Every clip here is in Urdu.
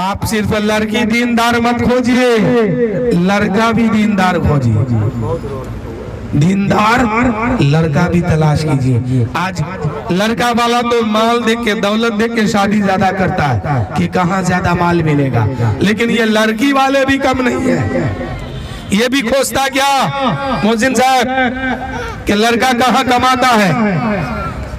آپ صرف لڑکی دیندار مت کھوجئے، لڑکا بھی دیندار کھوجئے، دیندار لڑکا بھی تلاش کیجئے۔ آج لڑکا والا تو مال دیکھ کے، دولت دیکھ کے شادی زیادہ کرتا ہے کہ کہاں زیادہ مال ملے گا، لیکن یہ لڑکی والے بھی کم نہیں ہے، یہ بھی کھوجتا کیا محسن صاحب کہ لڑکا کہاں کماتا ہے،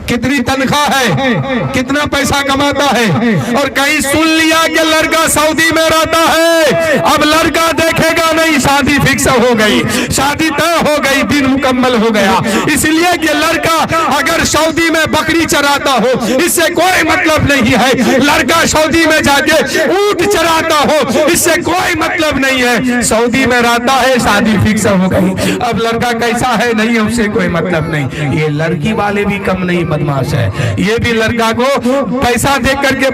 کتنی تنخواہ ہے، کتنا پیسہ کماتا ہے، اور کہیں سن لیا کہ لڑکا سعودی میں رہتا ہے، اب لڑکا دیکھے گا نہیں، شادی فکس ہو گئی، شادی طے ہو گئی، دن مکمل ہو گیا۔ اس لیے کہ لڑکا اگر سعودی میں بکری چراتا ہو اس سے کوئی مطلب نہیں ہے، لڑکا سعودی میں جا کے اونٹ چراتا ہو اس سے کوئی مطلب نہیں ہے، سعودی میں رہتا ہے، شادی فکس ہو گئی، اب لڑکا کیسا ہے نہیں ہے اس سے کوئی مطلب نہیں۔ یہ لڑکی والے بھی کم نہیں بدماش ہے، یہ بھی لڑکا کو پیسہ دیکھ کر کے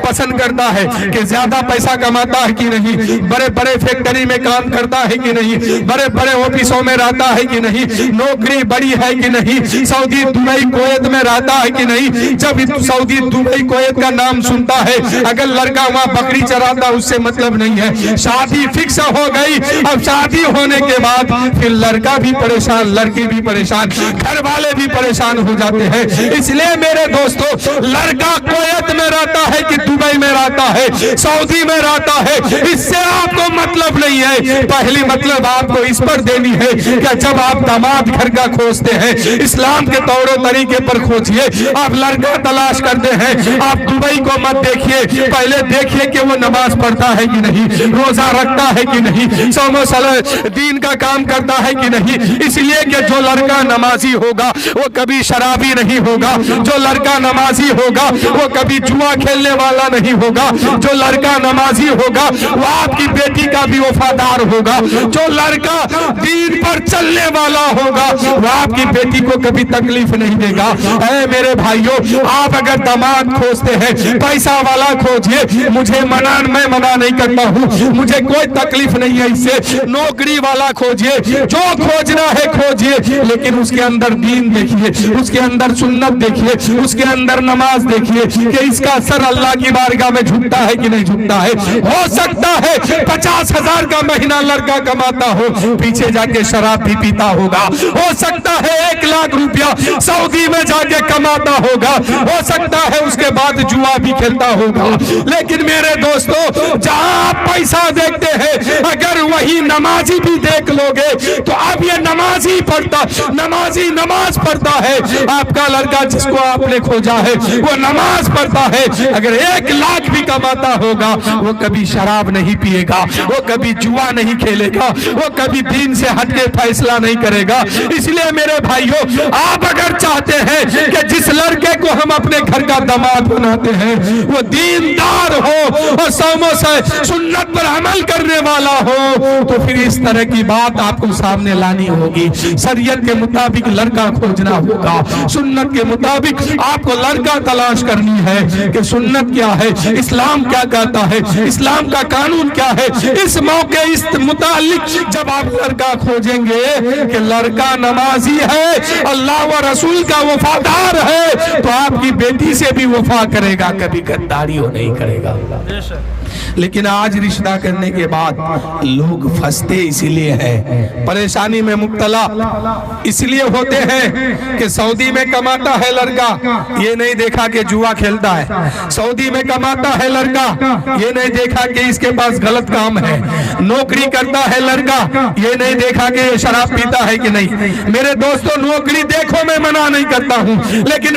پسند کرتا ہے کہ زیادہ پیسہ کماتا ہے کہ نہیں، بڑے بڑے فیکٹری میں کام کرتا ہے کہ نہیں، بڑے بڑے آفسوں میں رہتا ہے کہ نہیں، نوکری بڑی ہے کہ نہیں، سعودی دبئی کویت میں رہتا ہے کہ نہیں۔ جب سعودی دبئی کویت کا نام سنتا ہے، اگر لڑکا وہاں بکری چراتا اس سے مطلب نہیں ہے، شادی فکس ہو گئی۔ اب شادی ہونے کے بعد پھر لڑکا بھی پریشان، لڑکی بھی پریشان، گھر والے بھی پریشان ہو جاتے ہیں۔ اس لیے میرے دوستو، لڑکا کویت میں رہتا ہے کہ دبئی میں رہتا ہے، سعودی میں رہتا ہے، اس سے آپ کو مطلب نہیں ہے۔ پہلی مطلب آپ کو اس پر دینی ہے کہ جب آپ داماد گھر کا کھوجتے ہیں، اسلام کے طور و طریقے پر کھوجئے، آپ لڑکا تلاش کرتے ہیں، آپ دبئی کو مت دیکھیے، پہلے دیکھیے کہ وہ نماز پڑھتا ہے کہ نہیں، روزہ رکھتا ہے کہ نہیں، صوم و صلاۃ دین کا کام کرتا ہے کہ نہیں۔ اس لیے کہ جو لڑکا نمازی ہوگا وہ کبھی شرابی نہیں ہوگا، جو لڑکا نمازی ہوگا وہ کبھی جوا کھیلنے والا نہیں ہوگا، جو لڑکا نمازی ہوگا وہ آپ کی بیٹی کا بھی وفادار ہوگا، جو لڑکا دین پر چلنے والا ہوگا وہ آپ کی بیٹی کو کبھی تکلیف نہیں دے گا۔ اے میرے بھائیوں، آپ اگر داماد کھوجتے ہیں، پیسہ والا کھوجئے، میں منع نہیں کرتا ہوں، مجھے کوئی تکلیف نہیں ہے اس سے، نوکری والا کھوجئے، جو کھوجنا ہے کھوجئے، لیکن اس کے اندر دین دیکھیے، اس کے اندر سنت دیکھیے، اس کے اندر نماز دیکھیے کہ اس کا سر اللہ کی بارگاہ میں جھکتا ہے کہ نہیں جھکتا ہے۔ ہو سکتا ہے 50,000 کا مہینہ لڑکا کماتا ہو، پیچھے جا کے شراب بھی پیتا ہوگا، ہو سکتا ہے 1 لاکھ روپیہ سعودی میں جا کے کماتا ہوگا، ہو سکتا ہے اس کے بعد جوا بھی کھیلتا ہوگا، لیکن میرے دوستو جہاں آپ پیسہ دیکھتے ہیں اگر وہی نمازی بھی دیکھ لو گے تو اب یہ نمازی نماز پڑھتا ہے، آپ کا لڑکا جس کو آپ نے کھوجا ہے وہ نماز پڑھتا ہے، اگر 1 لاکھ بھی کماتا ہوگا وہ کبھی شراب نہیں پیے گا، وہ کبھی جوا نہیں کھیلے گا، وہ کبھی دین سے ہٹ کے فیصلہ نہیں کرے گا۔ اس لیے میرے بھائیوں، آپ اگر چاہتے ہیں کہ جس لڑکے کو ہم اپنے گھر کا داماد بناتے ہیں وہ دیندار ہو اور صوم و سنت پر عمل کرنے والا ہو تو پھر اس طرح کی بات آپ کو سامنے لانی ہوگی، شریعت کے مطابق لڑکا کھوجنا ہوگا، سنت کے مطابق آپ کو لڑکا تلاش کرنی ہے کہ سنت کیا ہے، اسلام کیا کہتا ہے، اسلام کا قانون کیا ہے۔ اس موقع اس متعلق جب آپ لڑکا کھوجیں گے کہ لڑکا نمازی ہے، اللہ و رسول کا وفادار ہے، تو آپ کی بیٹی سے بھی وفا کرے گا، کبھی غداری ہو نہیں کرے گا۔ لیکن آج رشتہ کرنے کے بعد لوگ پھنستے اسی لیے ہیں، پریشانی میں مبتلا اس لیے ہوتے ہیں کہ سعودی میں کماتا ہے لڑکا، یہ نہیں دیکھا کہ جوا کھیلتا ہے، سعودی میں کماتا ہے لڑکا، یہ نہیں دیکھا کہ اس کے پاس غلط کام ہے، نوکری کرتا ہے لڑکا، یہ نہیں دیکھا کہ یہ شراب پیتا ہے کہ نہیں۔ میرے دوستو، نوکری دیکھو میں منع نہیں کرتا ہوں، لیکن